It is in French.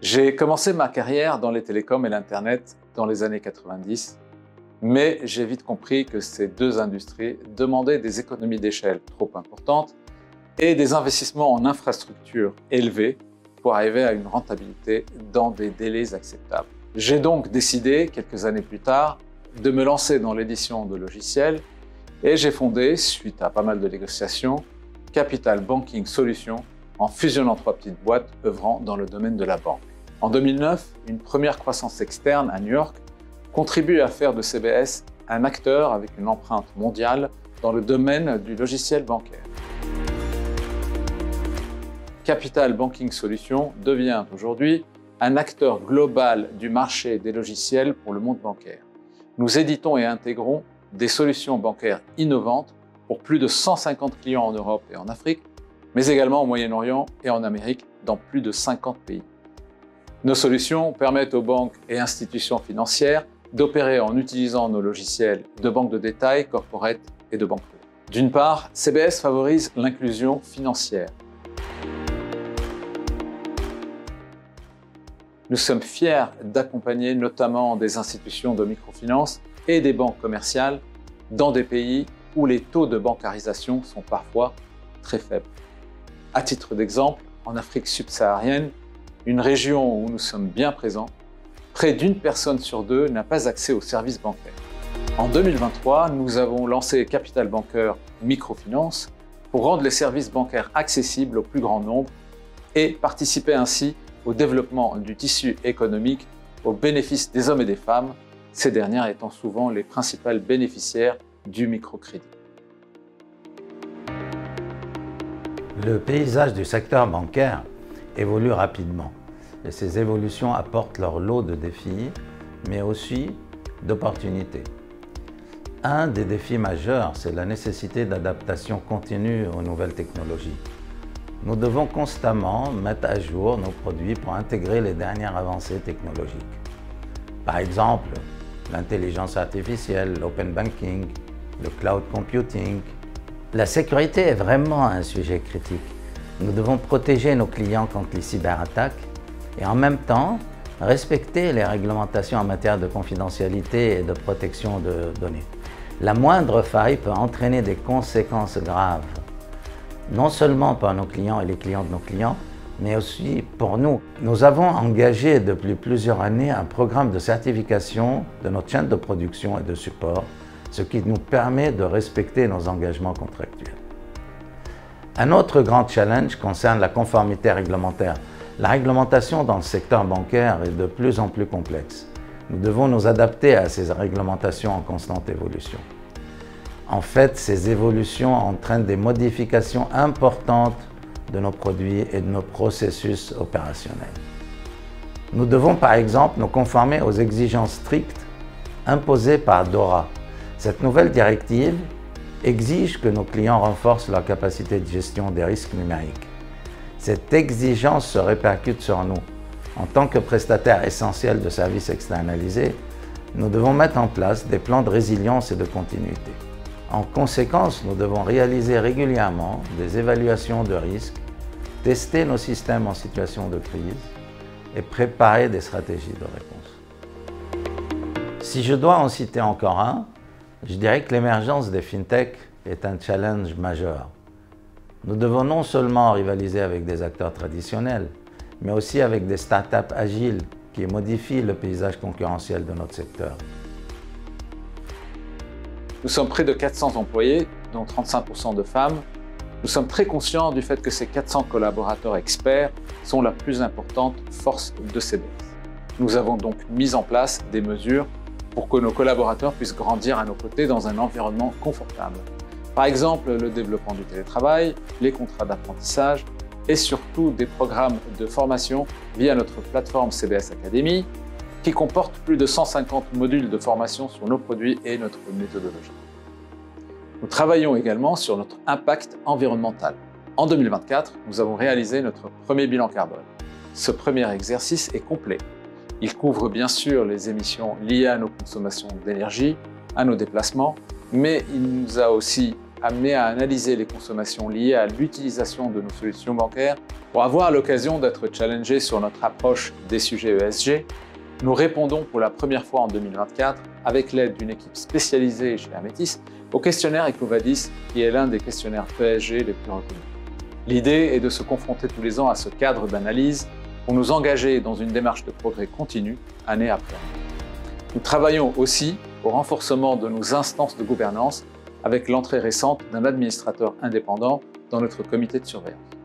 J'ai commencé ma carrière dans les télécoms et l'Internet dans les années 90, mais j'ai vite compris que ces deux industries demandaient des économies d'échelle trop importantes et des investissements en infrastructures élevés pour arriver à une rentabilité dans des délais acceptables. J'ai donc décidé, quelques années plus tard, de me lancer dans l'édition de logiciels et j'ai fondé, suite à pas mal de négociations, Capital Banking Solutions en fusionnant 3 petites boîtes œuvrant dans le domaine de la banque. En 2009, une première croissance externe à New York contribue à faire de CBS un acteur avec une empreinte mondiale dans le domaine du logiciel bancaire. Capital Banking Solutions devient aujourd'hui un acteur global du marché des logiciels pour le monde bancaire. Nous éditons et intégrons des solutions bancaires innovantes pour plus de 150 clients en Europe et en Afrique, mais également au Moyen-Orient et en Amérique, dans plus de 50 pays. Nos solutions permettent aux banques et institutions financières d'opérer en utilisant nos logiciels de banque de détail, corporate et de banque privée. D'une part, CBS favorise l'inclusion financière. Nous sommes fiers d'accompagner notamment des institutions de microfinance et des banques commerciales dans des pays où les taux de bancarisation sont parfois très faibles. À titre d'exemple, en Afrique subsaharienne, une région où nous sommes bien présents, près d'une personne sur deux n'a pas accès aux services bancaires. En 2023, nous avons lancé Capital Banker Microfinance pour rendre les services bancaires accessibles au plus grand nombre et participer ainsi au développement du tissu économique au bénéfice des hommes et des femmes, ces dernières étant souvent les principales bénéficiaires du microcrédit. Le paysage du secteur bancaire évolue rapidement et ces évolutions apportent leur lot de défis, mais aussi d'opportunités. Un des défis majeurs, c'est la nécessité d'adaptation continue aux nouvelles technologies. Nous devons constamment mettre à jour nos produits pour intégrer les dernières avancées technologiques. Par exemple, l'intelligence artificielle, l'open banking, le cloud computing. La sécurité est vraiment un sujet critique. Nous devons protéger nos clients contre les cyberattaques et en même temps respecter les réglementations en matière de confidentialité et de protection de données. La moindre faille peut entraîner des conséquences graves, non seulement pour nos clients et les clients de nos clients, mais aussi pour nous. Nous avons engagé depuis plusieurs années un programme de certification de notre chaîne de production et de support, ce qui nous permet de respecter nos engagements contractuels. Un autre grand challenge concerne la conformité réglementaire. La réglementation dans le secteur bancaire est de plus en plus complexe. Nous devons nous adapter à ces réglementations en constante évolution. En fait, ces évolutions entraînent des modifications importantes de nos produits et de nos processus opérationnels. Nous devons par exemple nous conformer aux exigences strictes imposées par DORA. Cette nouvelle directive exige que nos clients renforcent leur capacité de gestion des risques numériques. Cette exigence se répercute sur nous. En tant que prestataire essentiel de services externalisés, nous devons mettre en place des plans de résilience et de continuité. En conséquence, nous devons réaliser régulièrement des évaluations de risques, tester nos systèmes en situation de crise et préparer des stratégies de réponse. Si je dois en citer encore un, je dirais que l'émergence des fintech est un challenge majeur. Nous devons non seulement rivaliser avec des acteurs traditionnels, mais aussi avec des startups agiles qui modifient le paysage concurrentiel de notre secteur. Nous sommes près de 400 employés, dont 35% de femmes. Nous sommes très conscients du fait que ces 400 collaborateurs experts sont la plus importante force de CBS. Nous avons donc mis en place des mesures pour que nos collaborateurs puissent grandir à nos côtés dans un environnement confortable. Par exemple, le développement du télétravail, les contrats d'apprentissage et surtout des programmes de formation via notre plateforme CBS Academy qui comporte plus de 150 modules de formation sur nos produits et notre méthodologie. Nous travaillons également sur notre impact environnemental. En 2024, nous avons réalisé notre premier bilan carbone. Ce premier exercice est complet. Il couvre bien sûr les émissions liées à nos consommations d'énergie, à nos déplacements, mais il nous a aussi amenés à analyser les consommations liées à l'utilisation de nos solutions bancaires pour avoir l'occasion d'être challengés sur notre approche des sujets ESG, nous répondons pour la première fois en 2024, avec l'aide d'une équipe spécialisée chez Ametis, au questionnaire EcoVadis, qui est l'un des questionnaires ESG les plus reconnus. L'idée est de se confronter tous les ans à ce cadre d'analyse pour nous engager dans une démarche de progrès continu, année après année. Nous travaillons aussi au renforcement de nos instances de gouvernance avec l'entrée récente d'un administrateur indépendant dans notre comité de surveillance.